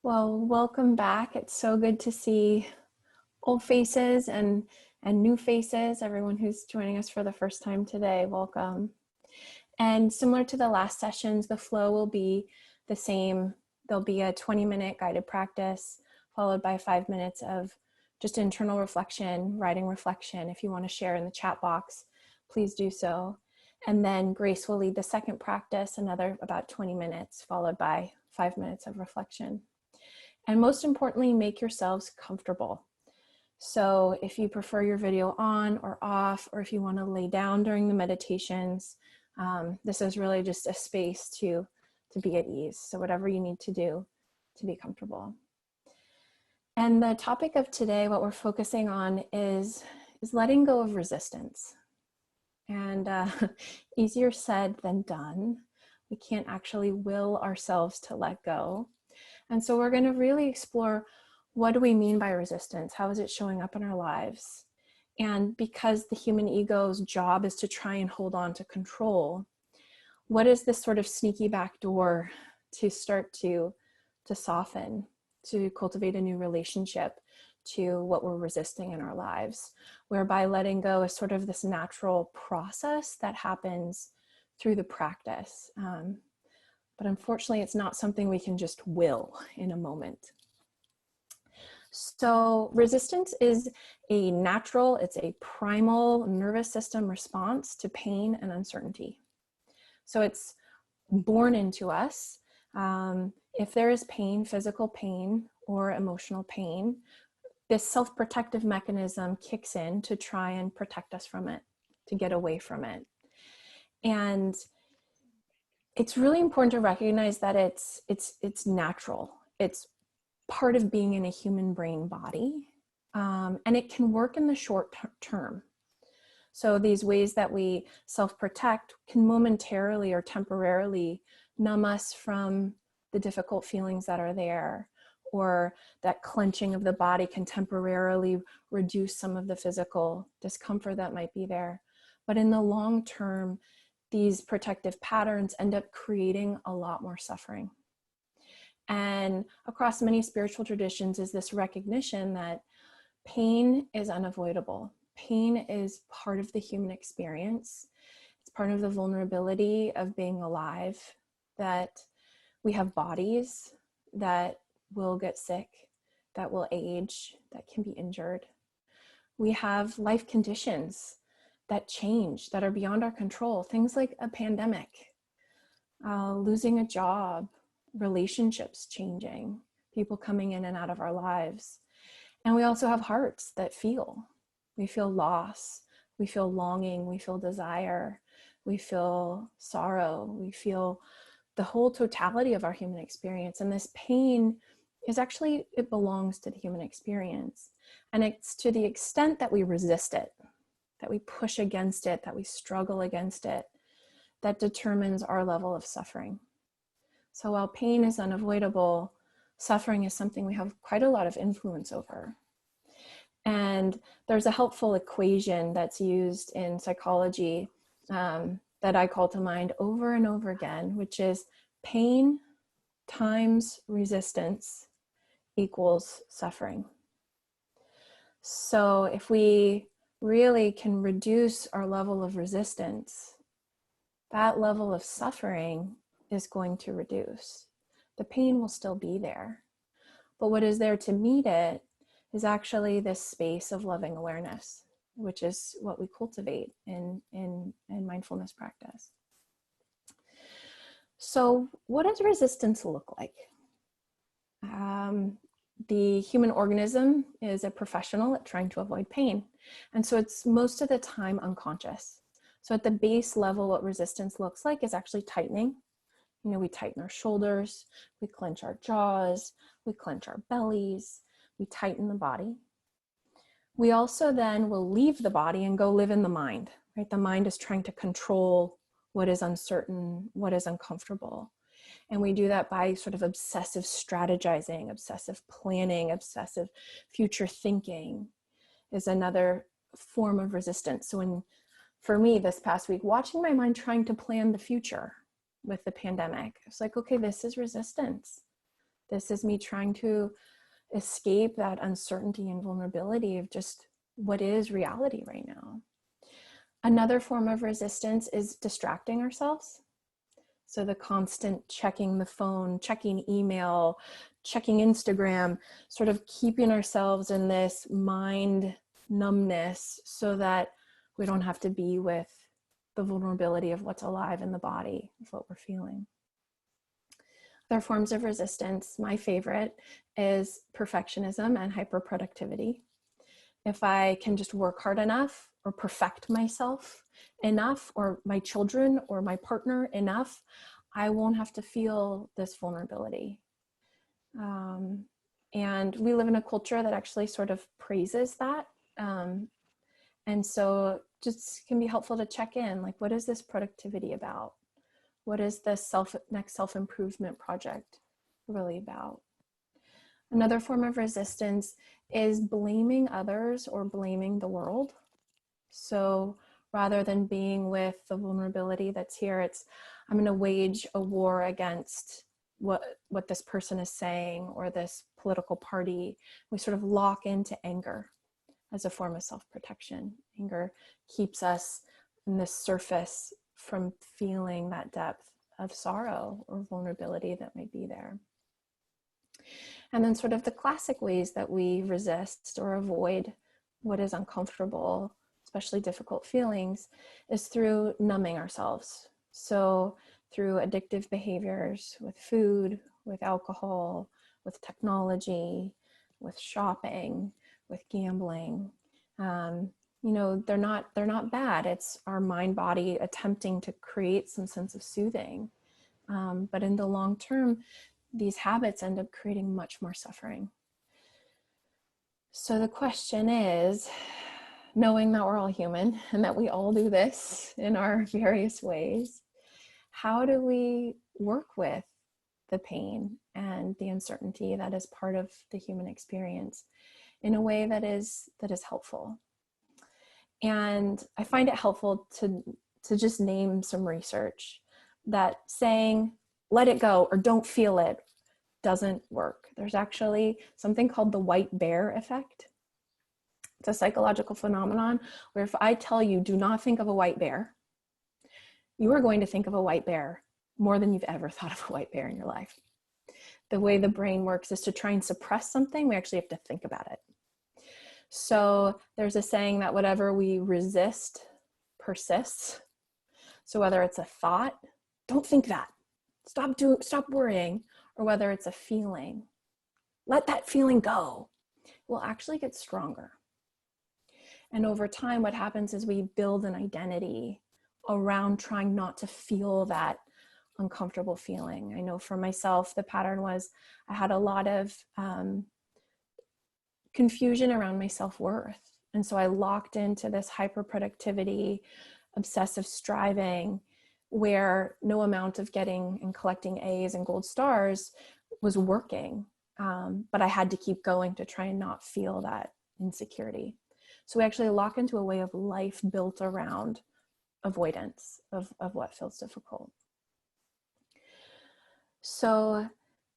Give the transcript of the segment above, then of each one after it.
Well, welcome back. It's so good to see old faces and new faces. Everyone who's joining us for the first time today, welcome. And similar to the last sessions, the flow will be the same. There'll be a 20-minute guided practice followed by 5 minutes of just internal reflection, writing reflection. If you want to share in the chat box, please do so. And then Grace will lead the second practice, another about 20 minutes, followed by 5 minutes of reflection. And most importantly, make yourselves comfortable. So if you prefer your video on or off, or if you want to lay down during the meditations, this is really just a space to be at ease. So whatever you need to do to be comfortable. And the topic of today, what we're focusing on is letting go of resistance. And easier said than done. We can't actually will ourselves to let go. And so we're going to really explore, what do we mean by resistance? How is it showing up in our lives? And because the human ego's job is to try and hold on to control, what is this sort of sneaky back door to start to soften, to cultivate a new relationship to what we're resisting in our lives, whereby letting go is sort of this natural process that happens through the practice. But unfortunately, it's not something we can just will in a moment. So resistance is a natural, it's a primal nervous system response to pain and uncertainty. So it's born into us. If there is pain, physical pain or emotional pain, this self-protective mechanism kicks in to try and protect us from it, to get away from it. And it's really important to recognize that it's natural. It's part of being in a human brain body, and it can work in the short term. So these ways that we self-protect can momentarily or temporarily numb us from the difficult feelings that are there, or that clenching of the body can temporarily reduce some of the physical discomfort that might be there. But in the long term, these protective patterns end up creating a lot more suffering. And across many spiritual traditions is this recognition that pain is unavoidable. Pain is part of the human experience. It's part of the vulnerability of being alive, that we have bodies that will get sick, that will age, that can be injured. We have life conditions that change, that are beyond our control. Things like a pandemic, losing a job, relationships changing, people coming in and out of our lives. And we also have hearts that feel. We feel loss, we feel longing, we feel desire, we feel sorrow, we feel the whole totality of our human experience. And this pain is actually, it belongs to the human experience. And it's to the extent that we resist it, that we push against it, that we struggle against it, that determines our level of suffering. So while pain is unavoidable, suffering is something we have quite a lot of influence over. And there's a helpful equation that's used in psychology that I call to mind over and over again, which is pain times resistance equals suffering. So if we really can reduce our level of resistance, that level of suffering is going to reduce. The pain will still be there, but what is there to meet it is actually this space of loving awareness, which is what we cultivate in mindfulness practice. So what does resistance look like? The human organism is a professional at trying to avoid pain. And so it's most of the time unconscious. So at the base level, what resistance looks like is actually tightening. You know, we tighten our shoulders, we clench our jaws, we clench our bellies, we tighten the body. We also then will leave the body and go live in the mind, right? The mind is trying to control what is uncertain, what is uncomfortable. And we do that by sort of obsessive strategizing, obsessive planning, obsessive future thinking is another form of resistance. So for me this past week, watching my mind trying to plan the future with the pandemic, it's like, okay, this is resistance. This is me trying to escape that uncertainty and vulnerability of just what is reality right now. Another form of resistance is distracting ourselves. So the constant checking the phone, checking email, checking Instagram, sort of keeping ourselves in this mind numbness so that we don't have to be with the vulnerability of what's alive in the body, of what we're feeling. Other forms of resistance, my favorite is perfectionism and hyperproductivity. If I can just work hard enough or perfect myself enough, or my children or my partner enough, I won't have to feel this vulnerability. And we live in a culture that actually sort of praises that. And so just can be helpful to check in, like, what is this productivity about? What is this next self-improvement project really about? Another form of resistance is blaming others or blaming the world. So rather than being with the vulnerability that's here, it's, I'm going to wage a war against what this person is saying or this political party. We sort of lock into anger as a form of self-protection. Anger keeps us in this surface from feeling that depth of sorrow or vulnerability that might be there. And then sort of the classic ways that we resist or avoid what is uncomfortable, especially difficult feelings, is through numbing ourselves. So through addictive behaviors with food, with alcohol, with technology, with shopping, with gambling. You know, they're not bad. It's our mind body attempting to create some sense of soothing. But in the long term, these habits end up creating much more suffering. So the question is, knowing that we're all human and that we all do this in our various ways, how do we work with the pain and the uncertainty that is part of the human experience in a way that is helpful? And I find it helpful to just name some research that saying, let it go or don't feel it doesn't work. There's actually something called the white bear effect. It's a psychological phenomenon where if I tell you, do not think of a white bear, you are going to think of a white bear more than you've ever thought of a white bear in your life. The way the brain works is to try and suppress something, we actually have to think about it. So there's a saying that whatever we resist persists. So whether it's a thought, don't think that, stop worrying, or whether it's a feeling, let that feeling go, will actually get stronger. And over time, what happens is we build an identity around trying not to feel that uncomfortable feeling. I know for myself, the pattern was I had a lot of confusion around my self-worth. And so I locked into this hyperproductivity, obsessive striving, where no amount of getting and collecting A's and gold stars was working. But I had to keep going to try and not feel that insecurity. So we actually lock into a way of life built around avoidance of what feels difficult. So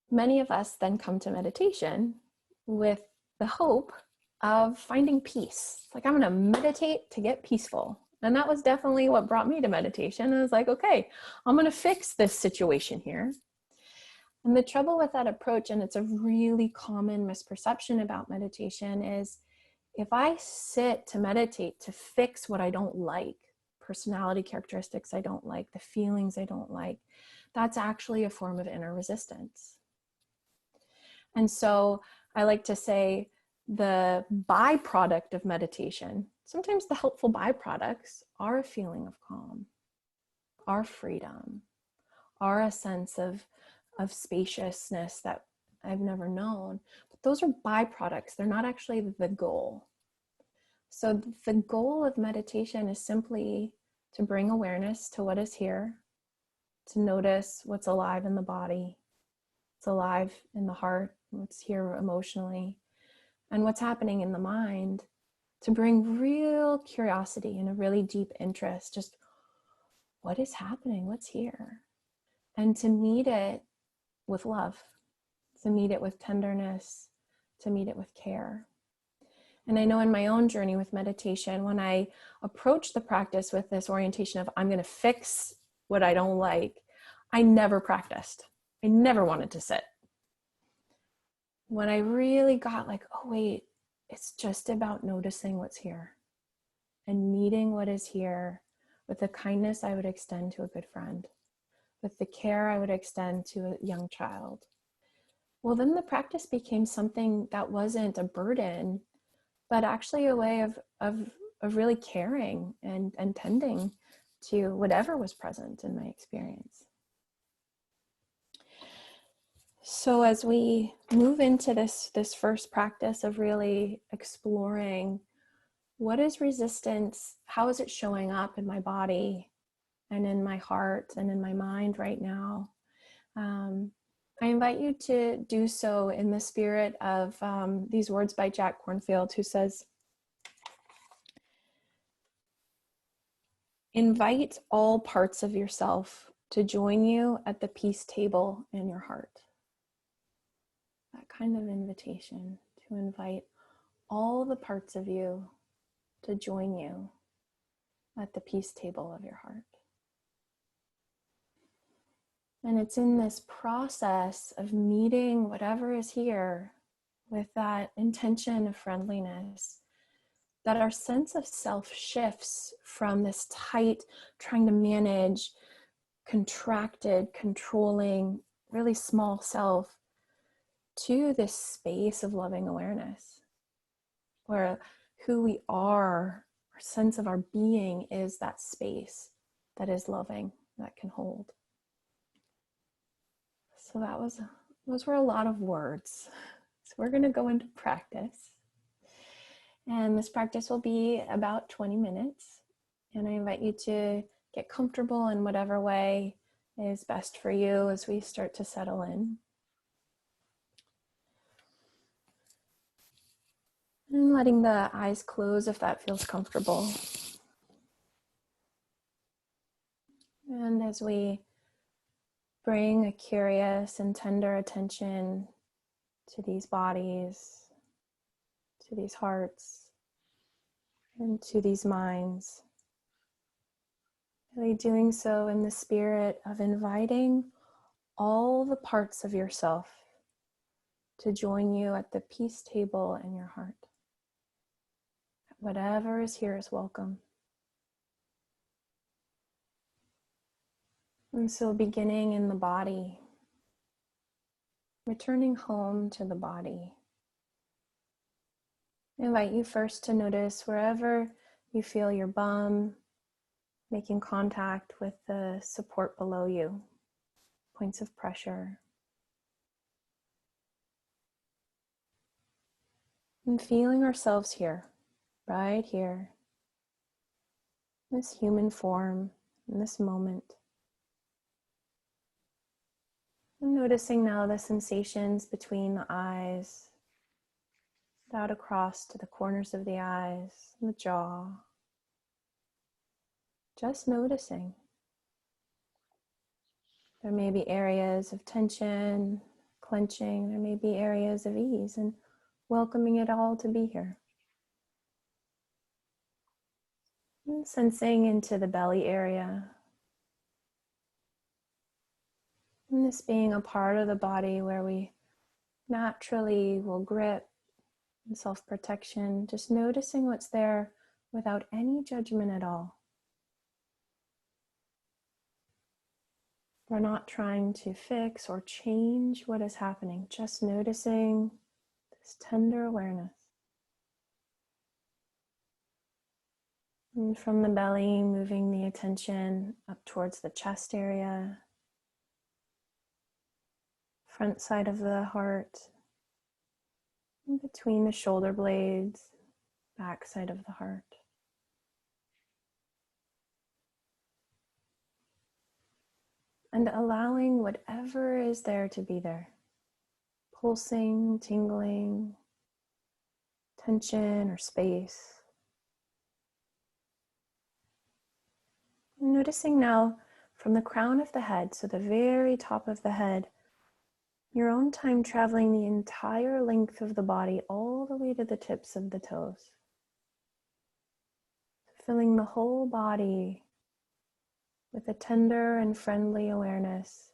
many of us then come to meditation with the hope of finding peace. Like, I'm going to meditate to get peaceful. And that was definitely what brought me to meditation. I was like, okay, I'm going to fix this situation here. And the trouble with that approach, and it's a really common misperception about meditation, is if I sit to meditate to fix what I don't like, personality characteristics I don't like, the feelings I don't like, that's actually a form of inner resistance. And so I like to say the byproduct of meditation, sometimes the helpful byproducts are a feeling of calm, are freedom, are a sense of spaciousness that I've never known. But those are byproducts. They're not actually the goal. So the goal of meditation is simply to bring awareness to what is here, to notice what's alive in the body, what's alive in the heart, what's here emotionally, and what's happening in the mind, to bring real curiosity and a really deep interest, just what is happening, what's here, and to meet it with love. to meet it with tenderness, to meet it with care. And I know in my own journey with meditation, when I approach the practice with this orientation of I'm going to fix what I don't like, I never practiced. I never wanted to sit. When I really got like, oh wait, it's just about noticing what's here and meeting what is here with the kindness I would extend to a good friend, with the care I would extend to a young child. Well, then the practice became something that wasn't a burden, but actually a way of really caring and tending to whatever was present in my experience. So as we move into this first practice of really exploring what is resistance, how is it showing up in my body and in my heart and in my mind right now, I invite you to do so in the spirit of these words by Jack Kornfield, who says, invite all parts of yourself to join you at the peace table in your heart. That kind of invitation to invite all the parts of you to join you at the peace table of your heart. And it's in this process of meeting whatever is here with that intention of friendliness that our sense of self shifts from this tight, trying to manage, contracted, controlling, really small self to this space of loving awareness, where who we are, our sense of our being is that space that is loving, that can hold. So those were a lot of words. So we're going to go into practice. And this practice will be about 20 minutes. And I invite you to get comfortable in whatever way is best for you as we start to settle in. And letting the eyes close if that feels comfortable. And as we bring a curious and tender attention to these bodies, to these hearts, and to these minds, really doing so in the spirit of inviting all the parts of yourself to join you at the peace table in your heart. Whatever is here is welcome. And so beginning in the body, returning home to the body. I invite you first to notice wherever you feel your bum making contact with the support below you, points of pressure. And feeling ourselves here, right here, this human form, in this moment. And noticing now the sensations between the eyes, out across to the corners of the eyes, and the jaw. Just noticing. There may be areas of tension, clenching. There may be areas of ease, and welcoming it all to be here. And sensing into the belly area. And this being a part of the body where we naturally will grip and self-protection, just noticing what's there without any judgment at all. We're not trying to fix or change what is happening, just noticing this tender awareness. And from the belly, moving the attention up towards the chest area, front side of the heart, in between the shoulder blades, back side of the heart. And allowing whatever is there to be there. Pulsing, tingling, tension or space. Noticing now from the crown of the head, so the very top of the head, Your own time traveling the entire length of the body all the way to the tips of the toes. Filling the whole body with a tender and friendly awareness,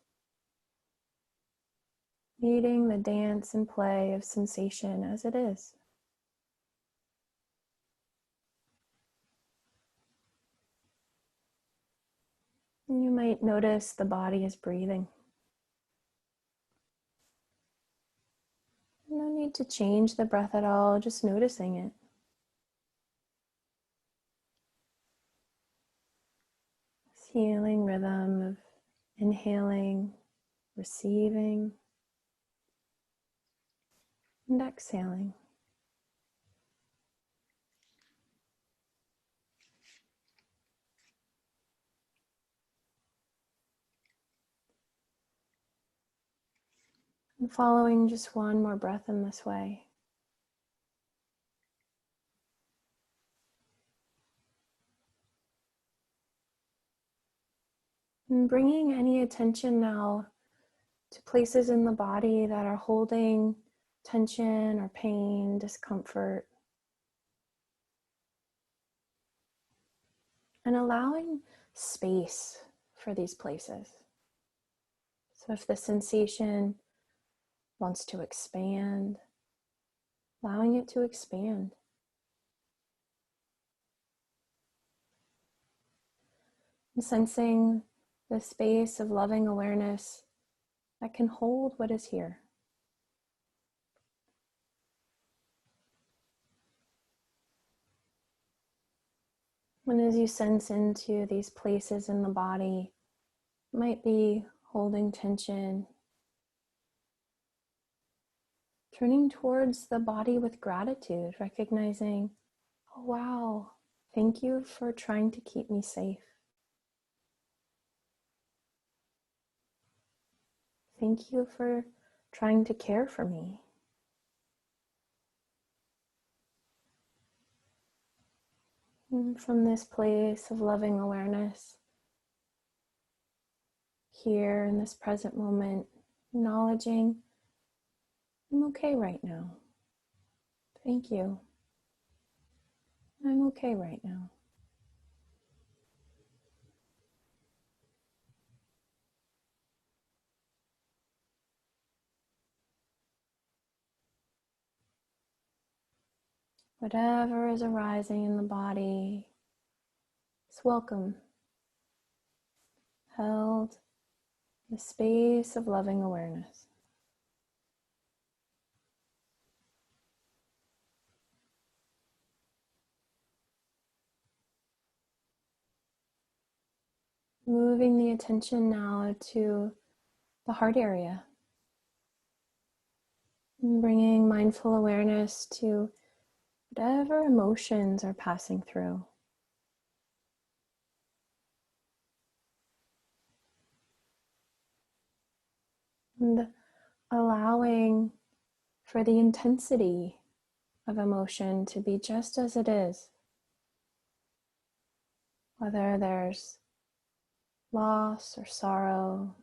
meeting the dance and play of sensation as it is. And you might notice the body is breathing. No need to change the breath at all, just noticing it. This healing rhythm of inhaling, receiving, and exhaling. And following just one more breath in this way. And bringing any attention now to places in the body that are holding tension or pain, discomfort. And allowing space for these places. So if the sensation wants to expand, allowing it to expand. And sensing the space of loving awareness that can hold what is here. And as you sense into these places in the body, might be holding tension, turning towards the body with gratitude, recognizing, oh wow, thank you for trying to keep me safe. Thank you for trying to care for me. And from this place of loving awareness, here in this present moment, acknowledging, I'm okay right now. Thank you. I'm okay right now. Whatever is arising in the body is welcome, held in the space of loving awareness. Moving the attention now to the heart area. And bringing mindful awareness to whatever emotions are passing through. And allowing for the intensity of emotion to be just as it is. Whether there's loss or sorrow,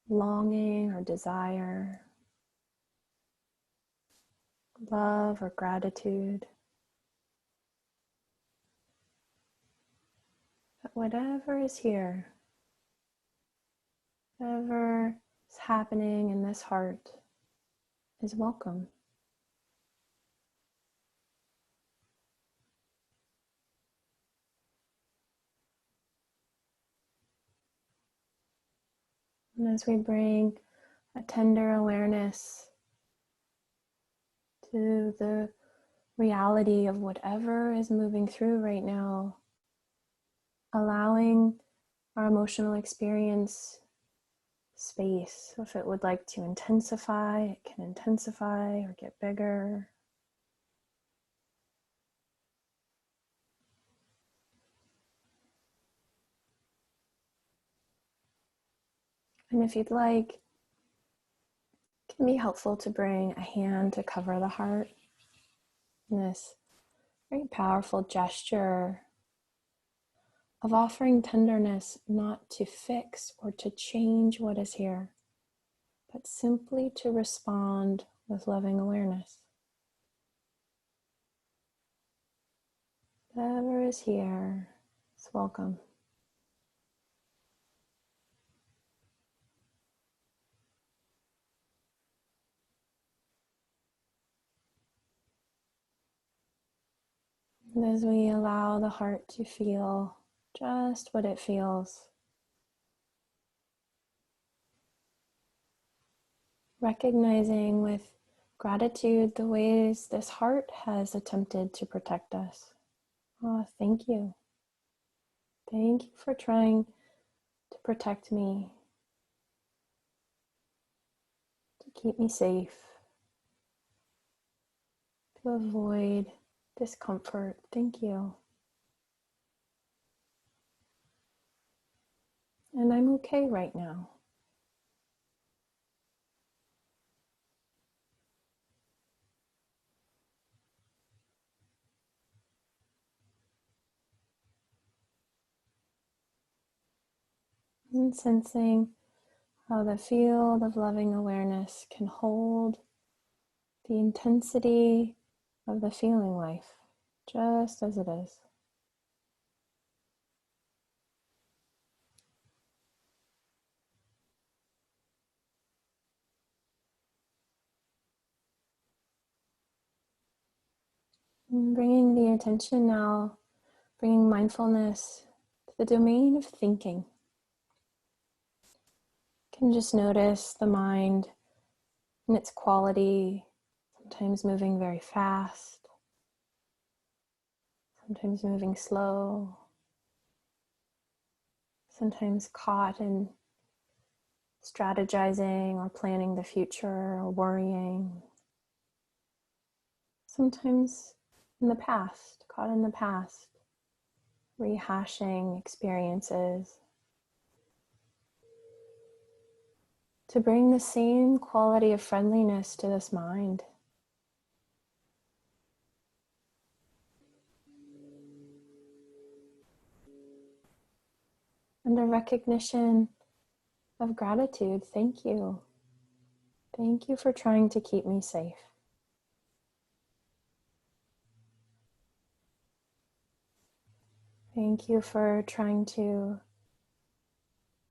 longing or desire, love or gratitude. But whatever is here, whatever is happening in this heart is welcome. And as we bring a tender awareness to the reality of whatever is moving through right now, allowing our emotional experience space. So if it would like to intensify, it can intensify or get bigger. And if you'd like, it can be helpful to bring a hand to cover the heart. And this very powerful gesture of offering tenderness not to fix or to change what is here, but simply to respond with loving awareness. Whatever is here is welcome. And as we allow the heart to feel just what it feels, recognizing with gratitude the ways this heart has attempted to protect us. Oh, thank you. Thank you for trying to protect me, to keep me safe, to avoid discomfort. Thank you. And I'm okay right now. And sensing how the field of loving awareness can hold the intensity of the feeling life just as it is. And bringing the attention now, bringing mindfulness to the domain of thinking. You can just notice the mind and its quality, sometimes moving very fast, sometimes moving slow, sometimes caught in strategizing or planning the future or worrying, sometimes in the past, caught in the past, rehashing experiences. To bring the same quality of friendliness to this mind. And a recognition of gratitude. Thank you. Thank you for trying to keep me safe. Thank you for trying to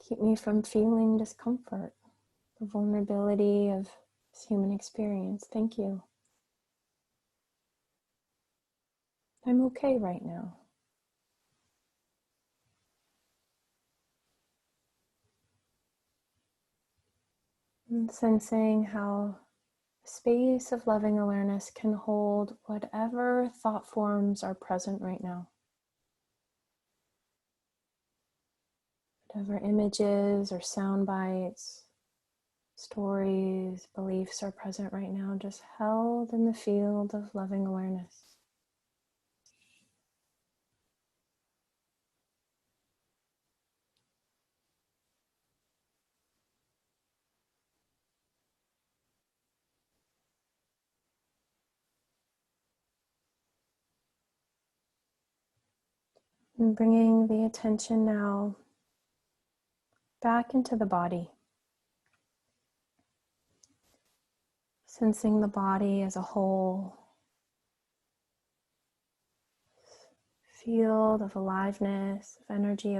keep me from feeling discomfort, the vulnerability of this human experience. Thank you. I'm okay right now. And sensing how the space of loving awareness can hold whatever thought forms are present right now. Whatever images or sound bites, stories, beliefs are present right now, just held in the field of loving awareness. And bringing the attention now back into the body. Sensing the body as a whole. Field of aliveness, of energy,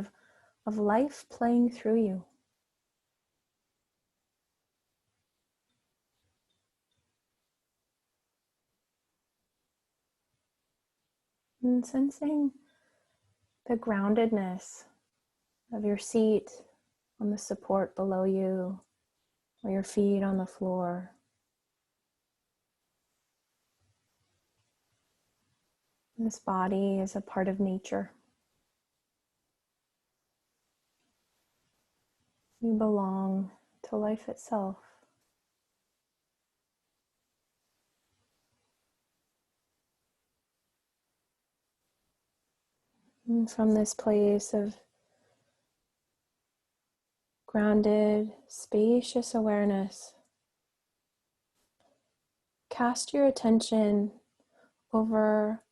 of life playing through you. And sensing the groundedness of your seat on the support below you, or your feet on the floor. This body is a part of nature. You belong to life itself. And from this place of grounded, spacious awareness, cast your attention over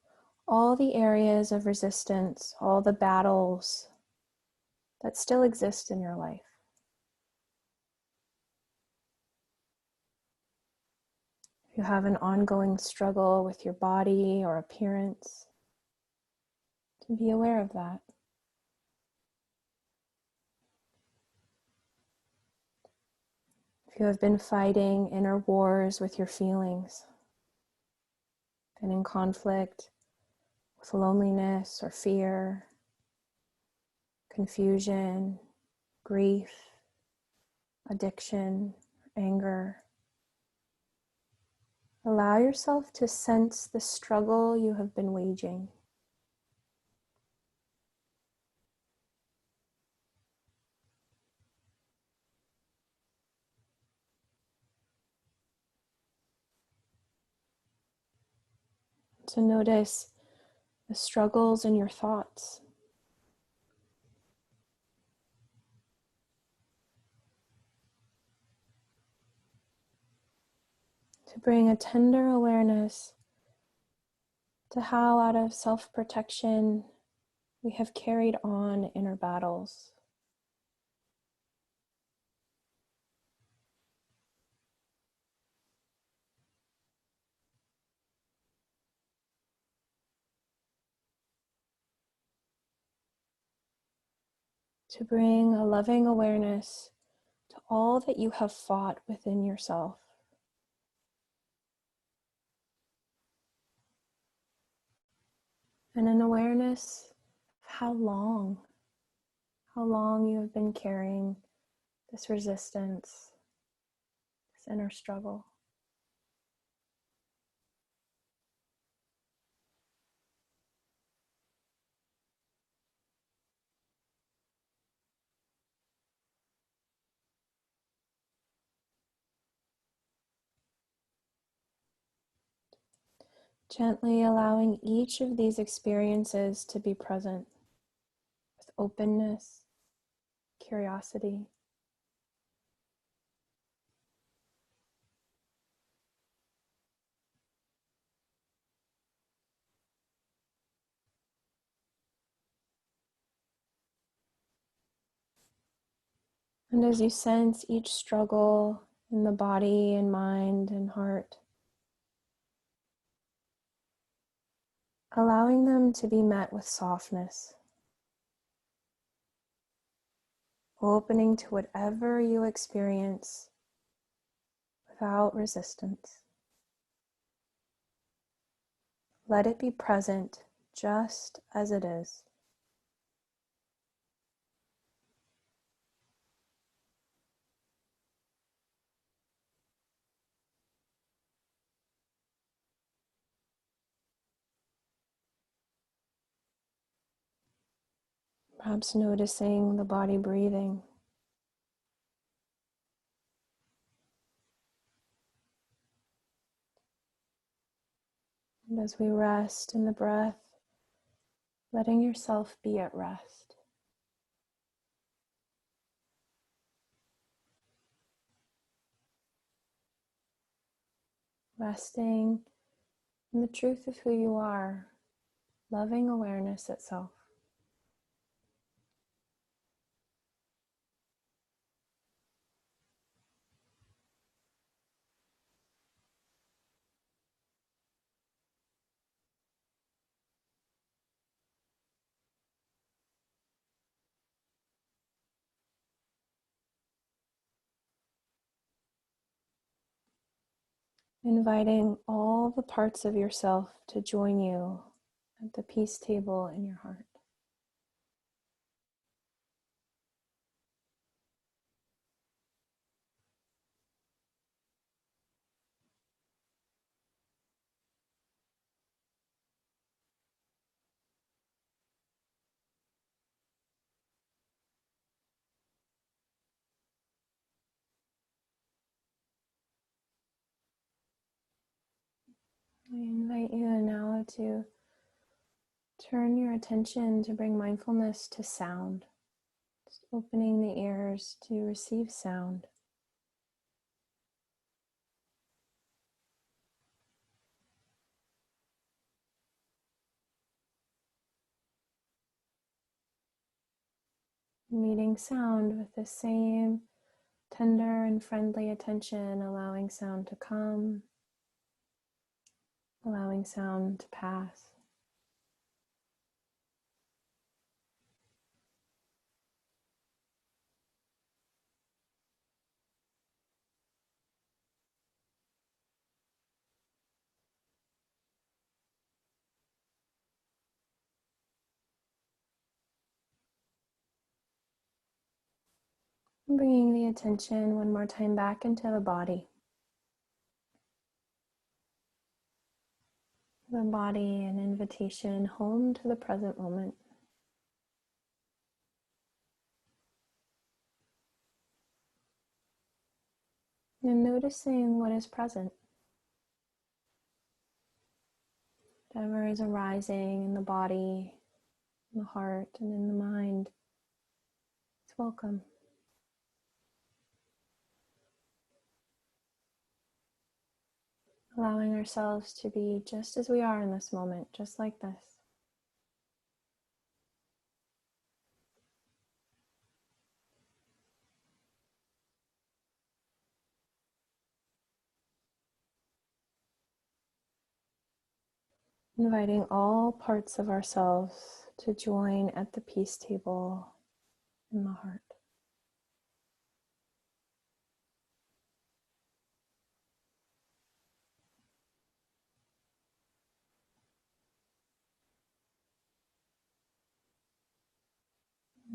all the areas of resistance, all the battles that still exist in your life. If you have an ongoing struggle with your body or appearance, to be aware of that. If you have been fighting inner wars with your feelings, been in conflict with loneliness or fear, confusion, grief, addiction, anger, allow yourself to sense the struggle you have been waging. To notice the struggles in your thoughts. To bring a tender awareness to how, out of self-protection, we have carried on inner battles. To bring a loving awareness to all that you have fought within yourself. And an awareness of how long you have been carrying this resistance, this inner struggle. Gently allowing each of these experiences to be present with openness, curiosity. And as you sense each struggle in the body and mind and heart, allowing them to be met with softness, opening to whatever you experience without resistance. Let it be present just as it is. Perhaps noticing the body breathing. And as we rest in the breath, letting yourself be at rest. Resting in the truth of who you are, loving awareness itself. Inviting all the parts of yourself to join you at the peace table in your heart. I invite you now to turn your attention to bring mindfulness to sound. Just opening the ears to receive sound. Meeting sound with the same tender and friendly attention, allowing sound to come allowing sound to pass. Bringing the attention one more time back into the body. The body, an invitation home to the present moment. And noticing what is present. Whatever is arising in the body, in the heart, and in the mind, it's welcome. Allowing ourselves to be just as we are in this moment, just like this. Inviting all parts of ourselves to join at the peace table in the heart.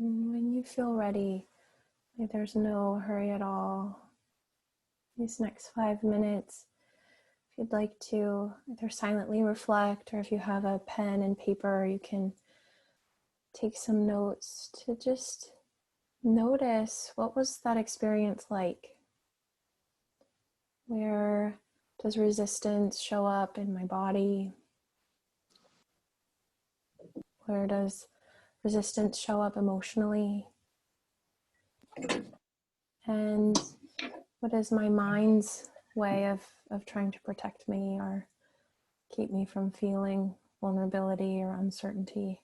And when you feel ready, there's no hurry at all. These next 5 minutes, if you'd like to either silently reflect, or if you have a pen and paper, you can take some notes to just notice, what was that experience like? Where does resistance show up in my body? Where does resistance show up emotionally? And what is my mind's way of trying to protect me or keep me from feeling vulnerability or uncertainty?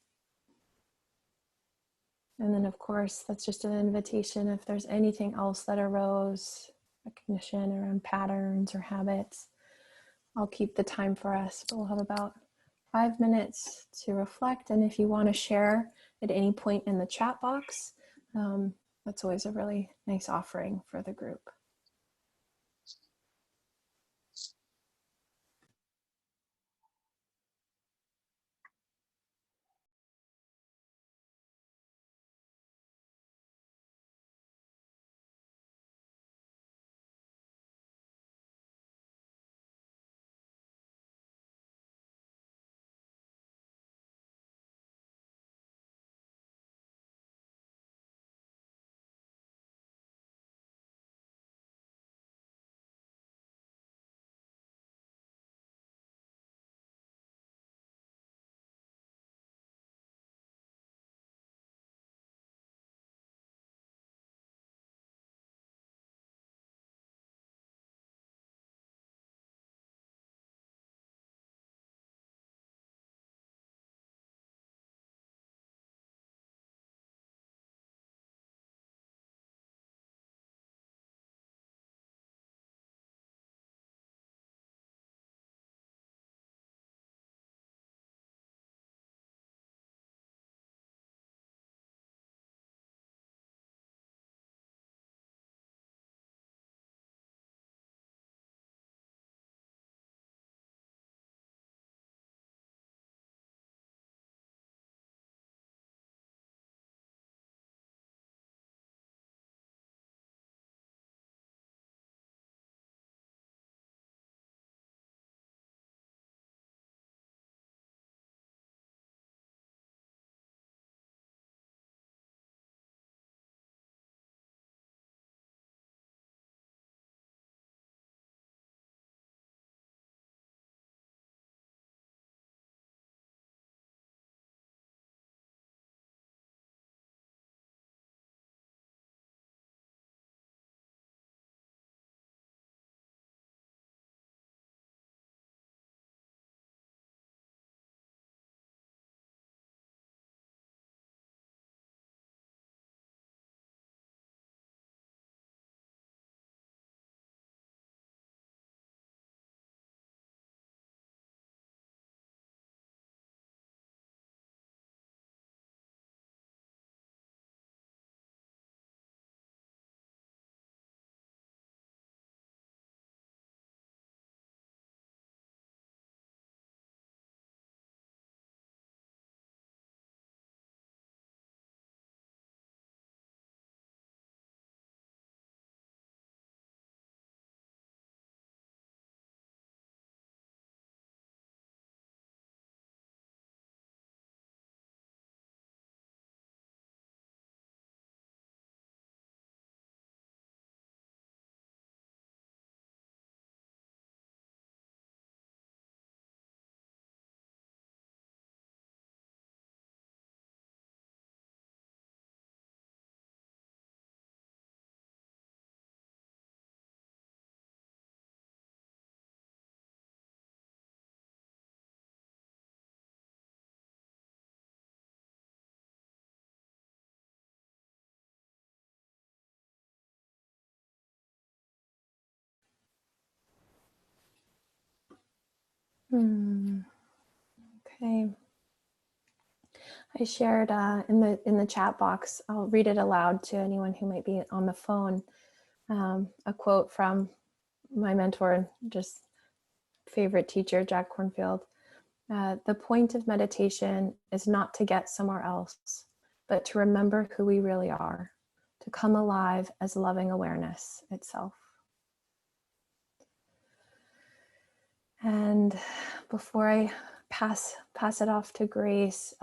And then, of course, that's just an invitation. If there's anything else that arose, recognition around patterns or habits, I'll keep the time for us, but we'll have about 5 minutes to reflect. And if you want to share at any point in the chat box, that's always a really nice offering for the group. Okay. I shared in the chat box. I'll read it aloud to anyone who might be on the phone. A quote from my mentor and just favorite teacher, Jack Kornfield. The point of meditation is not to get somewhere else, but to remember who we really are, to come alive as loving awareness itself. And before I pass it off to Grace,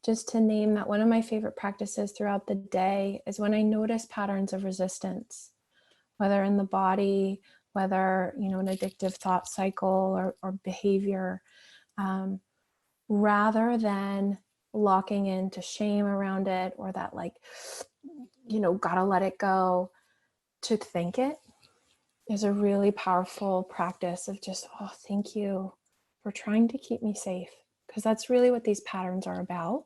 just to name that one of my favorite practices throughout the day is when I notice patterns of resistance, whether in the body, whether an addictive thought cycle or behavior, rather than locking into shame around it or that gotta let it go, to think it is a really powerful practice of just, oh, thank you for trying to keep me safe, because that's really what these patterns are about.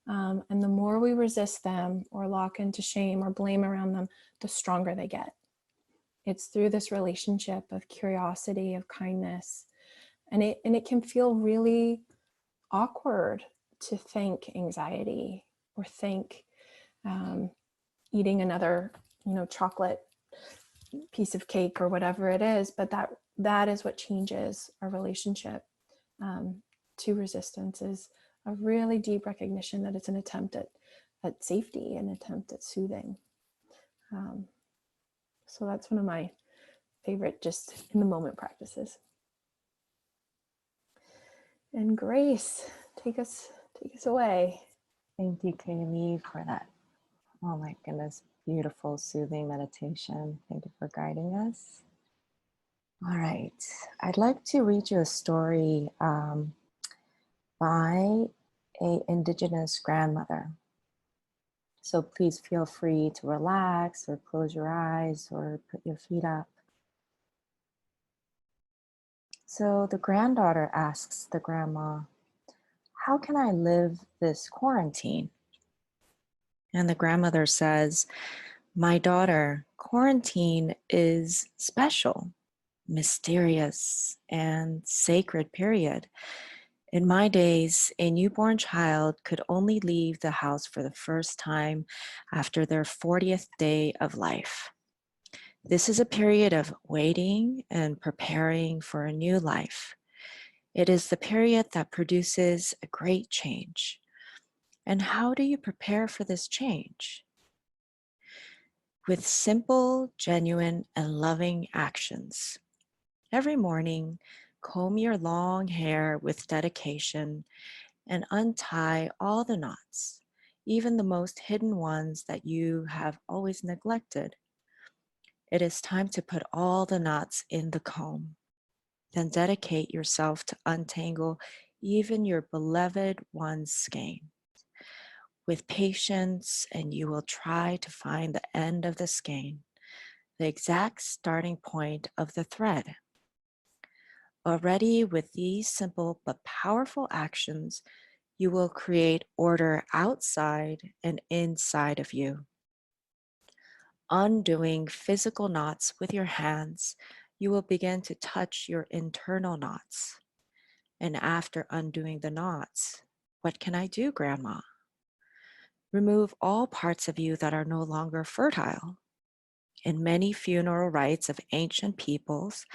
And the more we resist them or lock into shame or blame around them, the stronger they get. It's through this relationship of curiosity, of kindness, and it can feel really awkward to think anxiety or think eating another chocolate piece of cake or whatever it is, but that is what changes our relationship to resistance, is a really deep recognition that it's an attempt at safety, an attempt at soothing. So that's one of my favorite just in the moment practices. And Grace, take us away. Thank you, Kaylee, for that. Oh my goodness, beautiful, soothing meditation. Thank you for guiding us. All right, I'd like to read you a story by an Indigenous grandmother. So please feel free to relax or close your eyes or put your feet up. So the granddaughter asks the grandma, "How can I live this quarantine?" And the grandmother says, "My daughter, quarantine is special, mysterious, and sacred period. In my days, a newborn child could only leave the house for the first time after their 40th day of life. This is a period of waiting and preparing for a new life. It is the period that produces a great change. And how do you prepare for this change? With simple, genuine, and loving actions. Every morning, comb your long hair with dedication and untie all the knots, even the most hidden ones that you have always neglected. It is time to put all the knots in the comb. Then dedicate yourself to untangle even your beloved one's skein. With patience, and you will try to find the end of the skein, the exact starting point of the thread. Already with these simple but powerful actions, you will create order outside and inside of you. Undoing physical knots with your hands, you will begin to touch your internal knots. And after undoing the knots, what can I do, Grandma? Remove all parts of you that are no longer fertile. In many funeral rites of ancient peoples,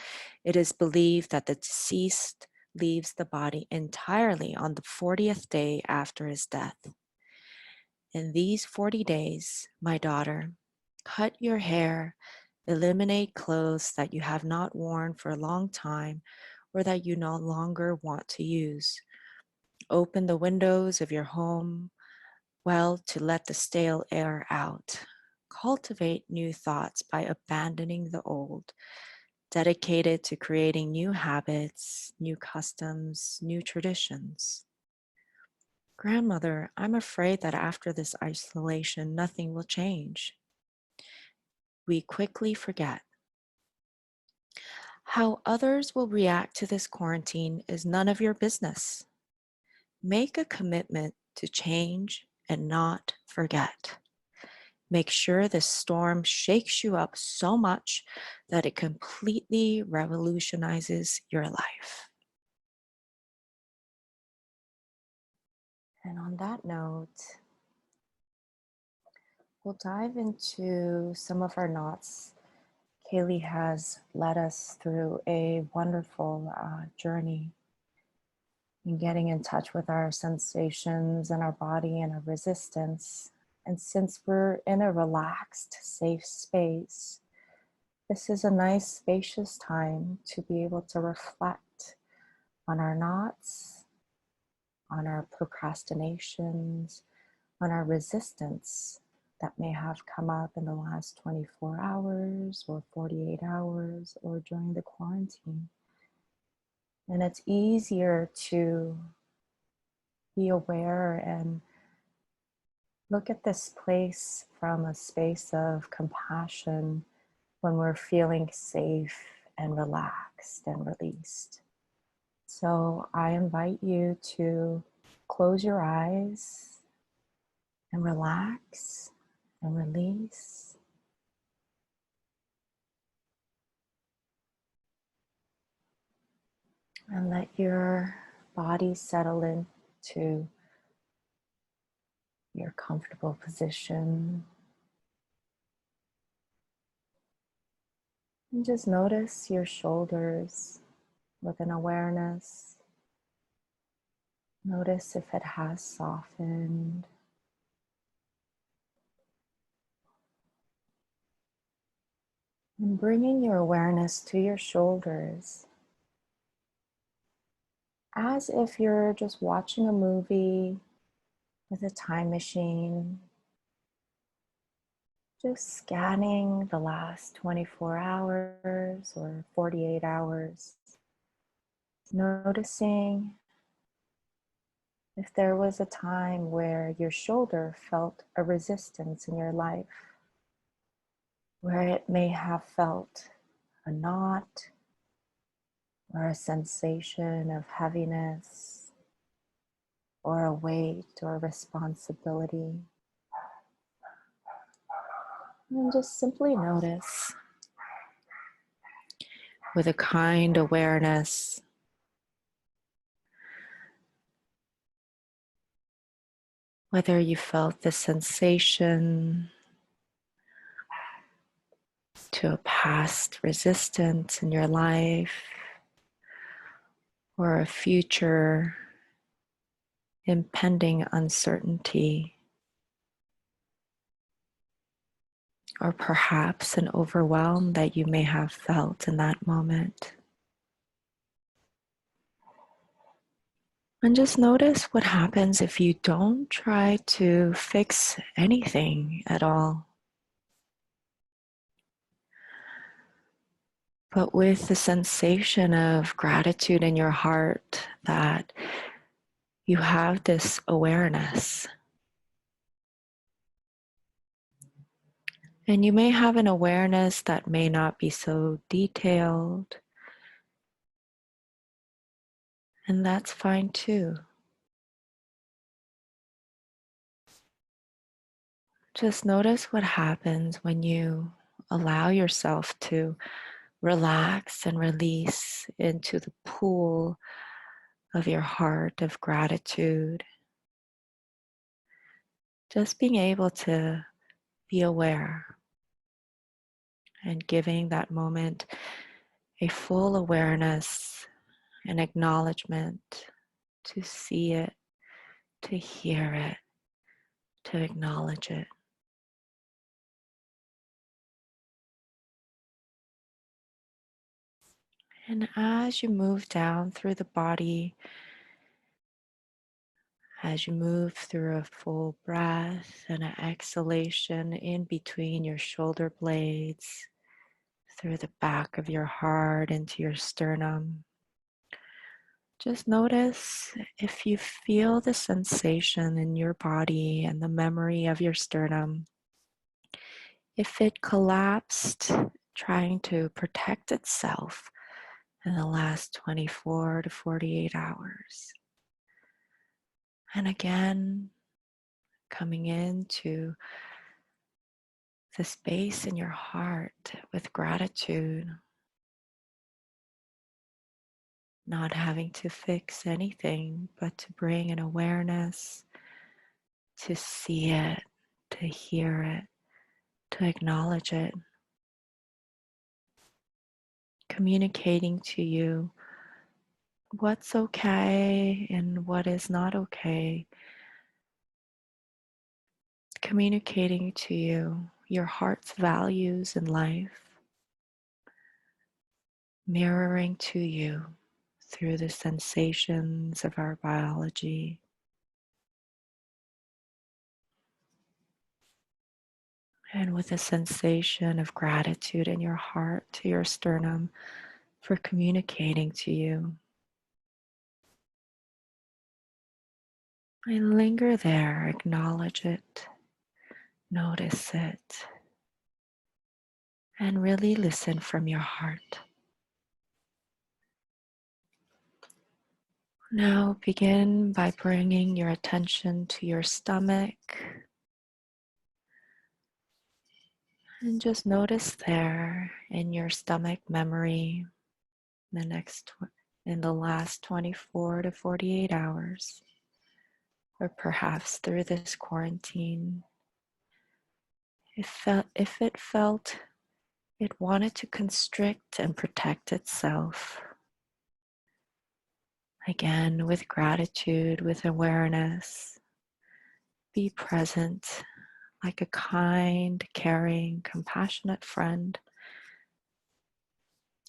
it is believed that the deceased leaves the body entirely on the 40th day after his death. In these 40 days, my daughter, cut your hair, eliminate clothes that you have not worn for a long time or that you no longer want to use. Open the windows of your home well to let the stale air out. Cultivate new thoughts by abandoning the old, dedicated to creating new habits, new customs, new traditions. Grandmother, I'm afraid that after this isolation, nothing will change. We quickly forget. How others will react to this quarantine is none of your business. Make a commitment to change and not forget. Make sure the storm shakes you up so much that it completely revolutionizes your life. And on that note, we'll dive into some of our knots. Kaylee has led us through a wonderful journey in getting in touch with our sensations and our body and our resistance. And since we're in a relaxed, safe space, this is a nice, spacious time to be able to reflect on our knots, on our procrastinations, on our resistance that may have come up in the last 24 hours or 48 hours or during the quarantine. And it's easier to be aware and look at this place from a space of compassion when we're feeling safe and relaxed and released. So I invite you to close your eyes and relax and release. And let your body settle into your comfortable position. And just notice your shoulders with an awareness. Notice if it has softened. And bringing your awareness to your shoulders as if you're just watching a movie with a time machine, just scanning the last 24 hours or 48 hours, noticing if there was a time where your shoulder felt a resistance in your life, where it may have felt a knot or a sensation of heaviness or a weight or responsibility. And just simply notice with a kind awareness whether you felt the sensation to a past resistance in your life or a future impending uncertainty, or perhaps an overwhelm that you may have felt in that moment. And just notice what happens if you don't try to fix anything at all, but with the sensation of gratitude in your heart that you have this awareness. And you may have an awareness that may not be so detailed, and that's fine too. Just notice what happens when you allow yourself to relax and release into the pool of your heart of gratitude. Just being able to be aware and giving that moment a full awareness and acknowledgement to see it, to hear it, to acknowledge it. And as you move down through the body, as you move through a full breath and an exhalation in between your shoulder blades, through the back of your heart into your sternum, just notice if you feel the sensation in your body and the memory of your sternum, if it collapsed, trying to protect itself in the last 24 to 48 hours. And again, coming into the space in your heart with gratitude, not having to fix anything, but to bring an awareness to see it, to hear it, to acknowledge it, communicating to you what's okay and what is not okay, communicating to you your heart's values in life, mirroring to you through the sensations of our biology. And with a sensation of gratitude in your heart to your sternum for communicating to you. And linger there, acknowledge it, notice it, and really listen from your heart. Now begin by bringing your attention to your stomach and just notice there in your stomach memory in the last 24 to 48 hours, or perhaps through this quarantine, if it felt it wanted to constrict and protect itself. Again, with gratitude, with awareness, be present like a kind, caring, compassionate friend,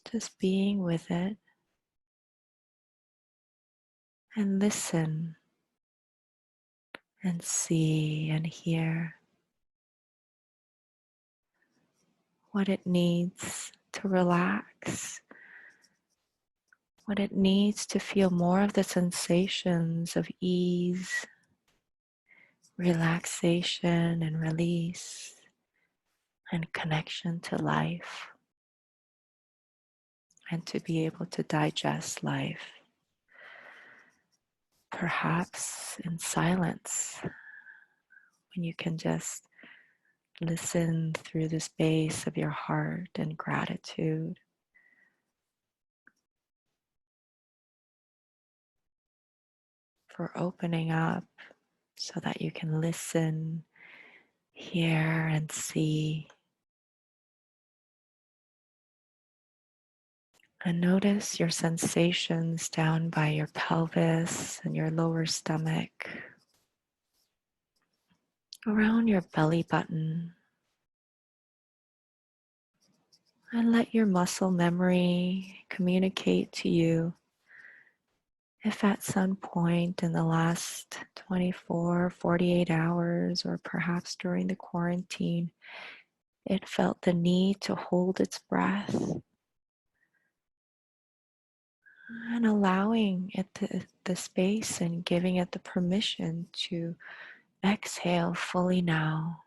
just being with it, and listen and see and hear what it needs to relax, what it needs to feel more of the sensations of ease, relaxation and release, and connection to life, and to be able to digest life, perhaps in silence, when you can just listen through the space of your heart and gratitude. For opening up so that you can listen, hear, and see. And notice your sensations down by your pelvis and your lower stomach, around your belly button. And let your muscle memory communicate to you if at some point in the last 24, 48 hours, or perhaps during the quarantine, it felt the need to hold its breath, and allowing it the space and giving it the permission to exhale fully now,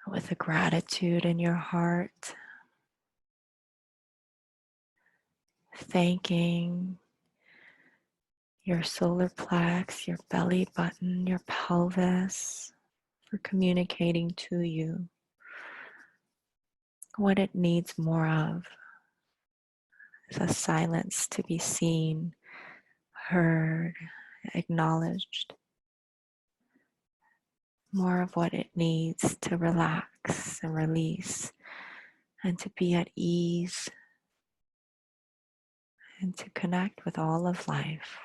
with a gratitude in your heart, thanking your solar plex, your belly button, your pelvis for communicating to you what it needs more of. The silence to be seen, heard, acknowledged. More of what it needs to relax and release and to be at ease and to connect with all of life.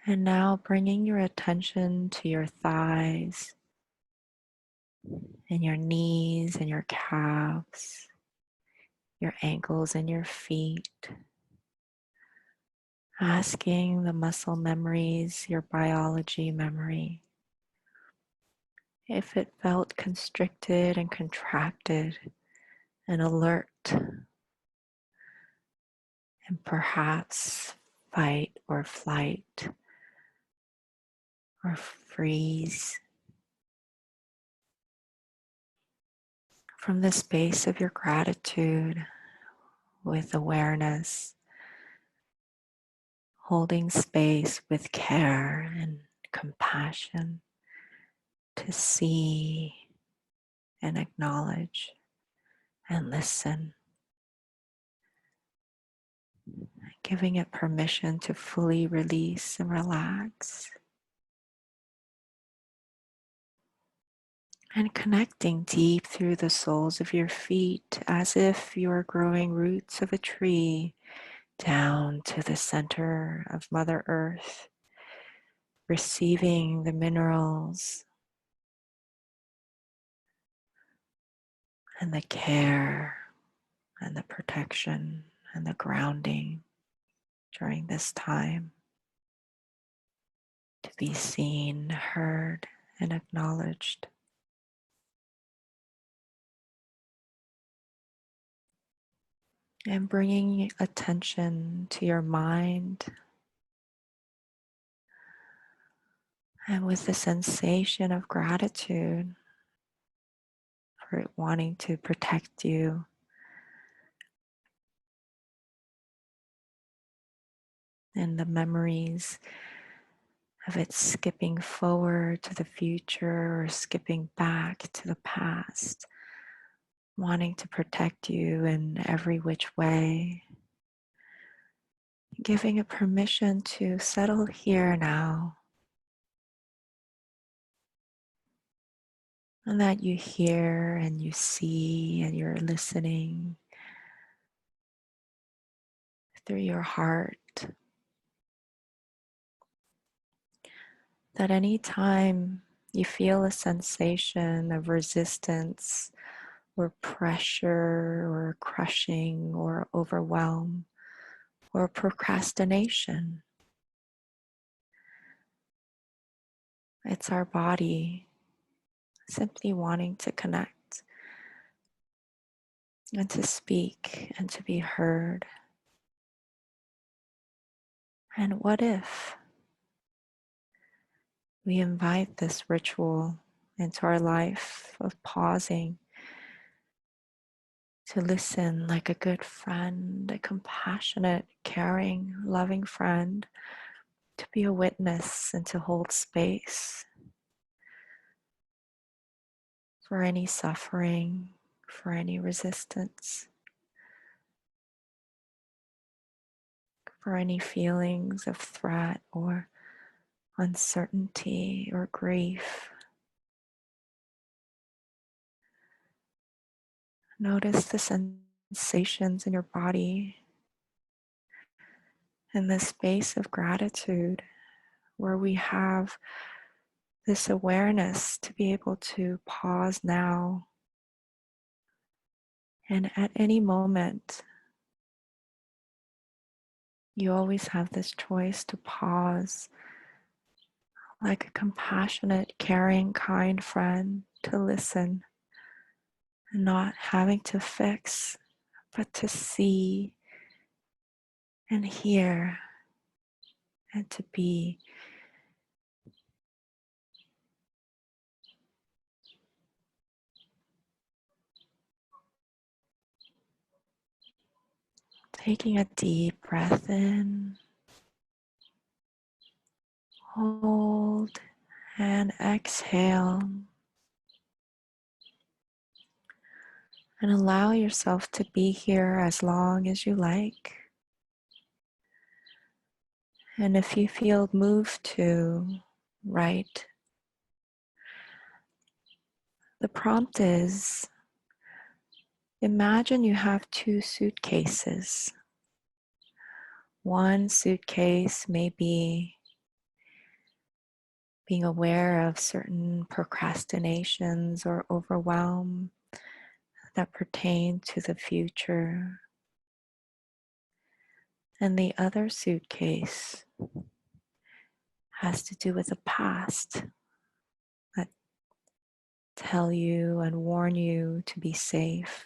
And now bringing your attention to your thighs and your knees and your calves, your ankles and your feet. Asking the muscle memories, your biology memory, if it felt constricted and contracted and alert, and perhaps fight or flight or freeze. From the space of your gratitude, with awareness, holding space with care and compassion to see and acknowledge and listen. giving it permission to fully release and relax, and connecting deep through the soles of your feet as if you are growing roots of a tree down to the center of Mother Earth, receiving the minerals and the care and the protection and the grounding during this time, to be seen, heard, and acknowledged. And bringing attention to your mind, and with the sensation of gratitude for it wanting to protect you, and the memories of it skipping forward to the future or skipping back to the past, wanting to protect you in every which way, giving it permission to settle here now, and that you hear and you see and you're listening through your heart. That any time you feel a sensation of resistance or pressure or crushing or overwhelm or procrastination, it's our body simply wanting to connect and to speak and to be heard. And what if we invite this ritual into our life of pausing to listen like a good friend, a compassionate, caring, loving friend, to be a witness and to hold space for any suffering, for any resistance, for any feelings of threat or uncertainty or grief. Notice the sensations in your body in this space of gratitude where we have this awareness to be able to pause now. And at any moment, you always have this choice to pause like a compassionate, caring, kind friend, to listen, not having to fix, but to see and hear and to be. Taking a deep breath in, hold, and exhale. And allow yourself to be here as long as you like. And if you feel moved to, write. The prompt is, imagine you have two suitcases. One suitcase may be being aware of certain procrastinations or overwhelm that pertain to the future. And the other suitcase has to do with the past, that tell you and warn you to be safe,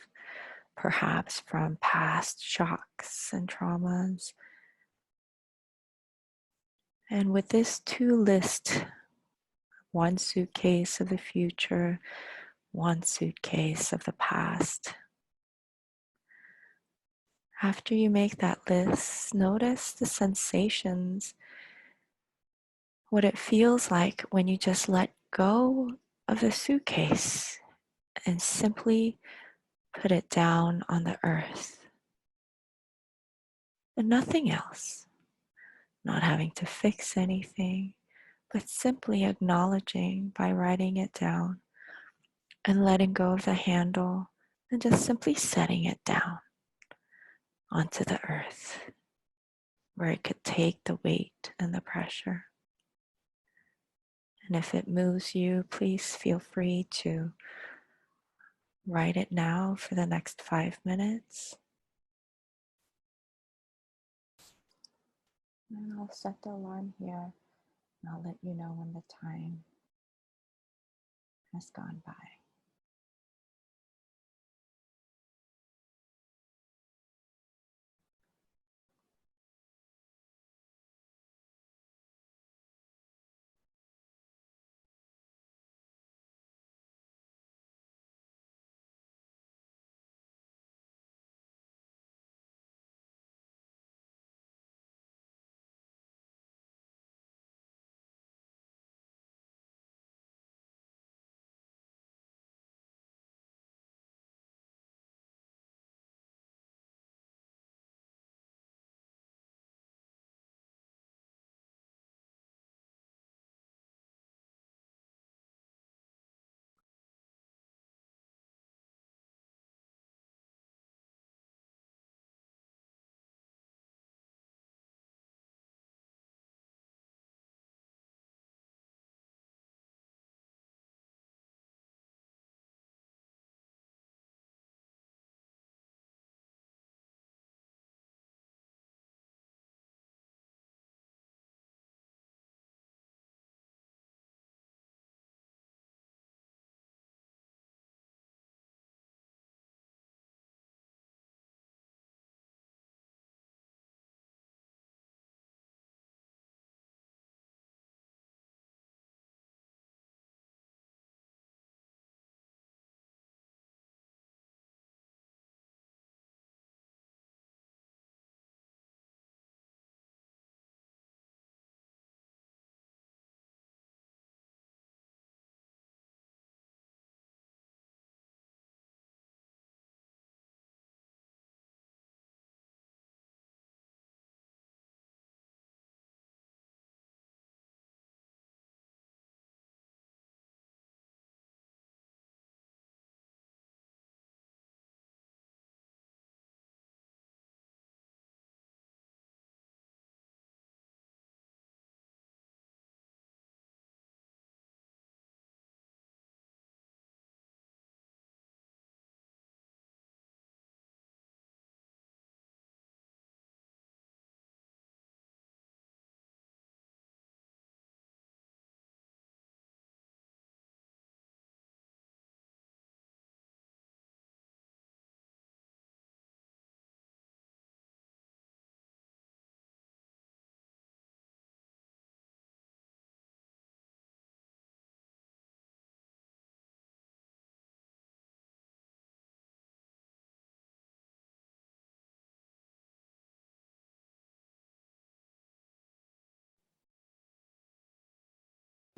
perhaps from past shocks and traumas. And with this two list, one suitcase of the future, one suitcase of the past. After you make that list, notice the sensations, what it feels like when you just let go of the suitcase and simply put it down on the earth. and nothing else. Not having to fix anything, but simply acknowledging by writing it down and letting go of the handle and just simply setting it down onto the earth where it could take the weight and the pressure. And if it moves you, please feel free to write it now for the next 5 minutes. And I'll set the alarm here and I'll let you know when the time has gone by.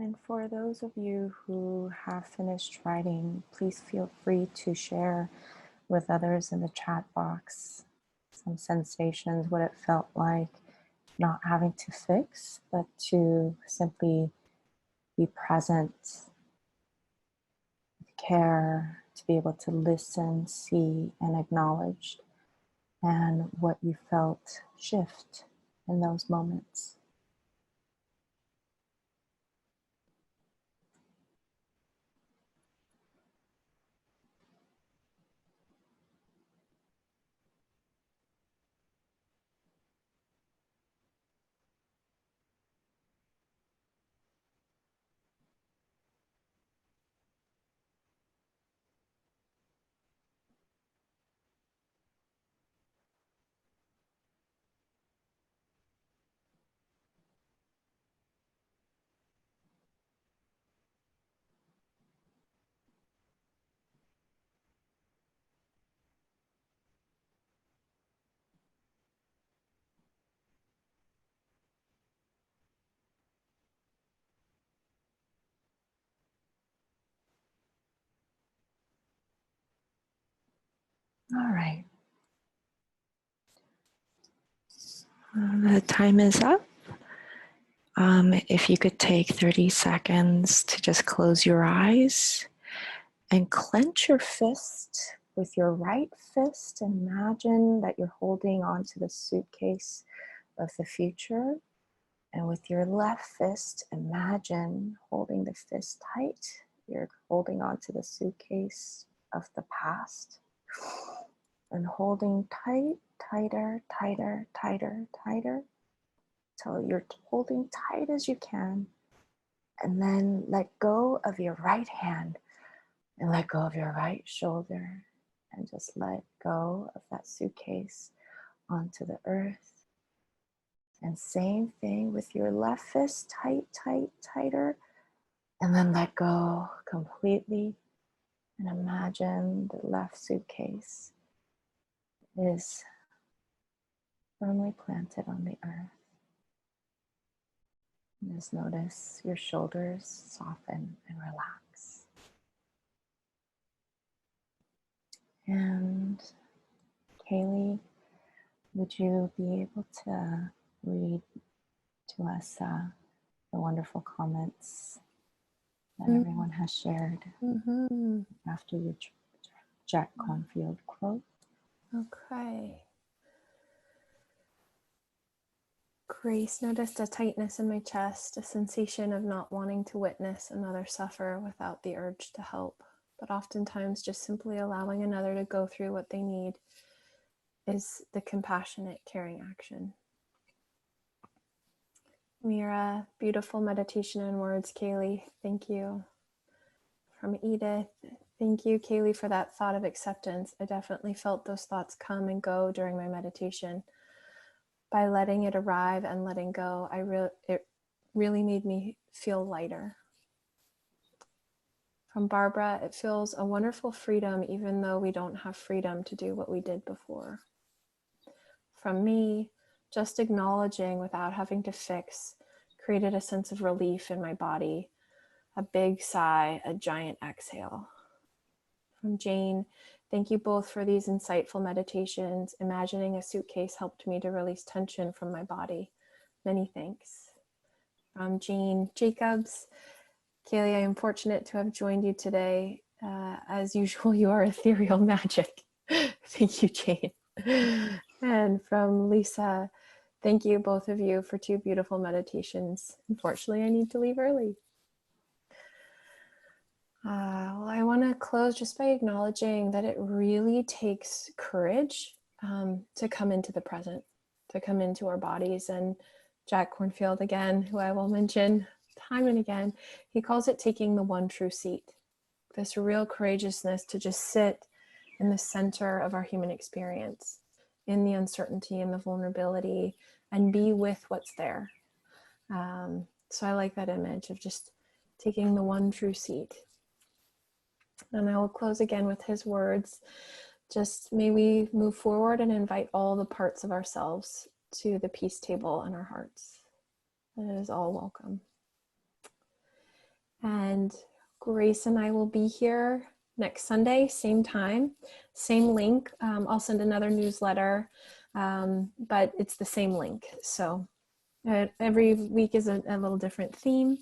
And for those of you who have finished writing, please feel free to share with others in the chat box some sensations, what it felt like not having to fix, but to simply be present, with care, to be able to listen, see, and acknowledge, and what you felt shift in those moments. All right. The time is up. If you could take 30 seconds to just close your eyes and clench your fist with your right fist. Imagine that you're holding onto the suitcase of the future. And with your left fist, imagine holding the fist tight. You're holding onto the suitcase of the past. And holding tight, tighter, tighter, tighter, tighter, till you're holding tight as you can. And then let go of your right hand and let go of your right shoulder and just let go of that suitcase onto the earth. And same thing with your left fist, tight, tight, tighter, and then let go completely. And imagine the left suitcase is firmly planted on the earth. And just notice your shoulders soften and relax. And Kaylee, would you be able to read to us the wonderful comments that everyone has shared after your Jack Cornfield quote? Okay. Grace noticed a tightness in my chest, a sensation of not wanting to witness another suffer without the urge to help, but oftentimes just simply allowing another to go through what they need is the compassionate, caring action. Mira, beautiful meditation and words, Kaylee. Thank you. From Edith, thank you, Kaylee, for that thought of acceptance. I definitely felt those thoughts come and go during my meditation. By letting it arrive and letting go, it really made me feel lighter. From Barbara, it feels a wonderful freedom, even though we don't have freedom to do what we did before. From me, just acknowledging without having to fix created a sense of relief in my body, a big sigh, a giant exhale. From Jane, thank you both for these insightful meditations. Imagining a suitcase helped me to release tension from my body. Many thanks. From Jane Jacobs, Kaylee, I am fortunate to have joined you today. As usual, you are ethereal magic. Thank you, Jane. And from Lisa, thank you, both of you, for 2 beautiful meditations. Unfortunately, I need to leave early. Well, I want to close just by acknowledging that it really takes courage to come into the present, to come into our bodies. And Jack Cornfield, again, who I will mention time and again, he calls it taking the one true seat. This real courageousness to just sit in the center of our human experience, in the uncertainty and the vulnerability, and be with what's there. So I like that image of just taking the one true seat. And I will close again with his words. Just may we move forward and invite all the parts of ourselves to the peace table in our hearts. And it is all welcome. And Grace and I will be here next Sunday, same time, same link. I'll send another newsletter, but it's the same link. So every week is a little different theme.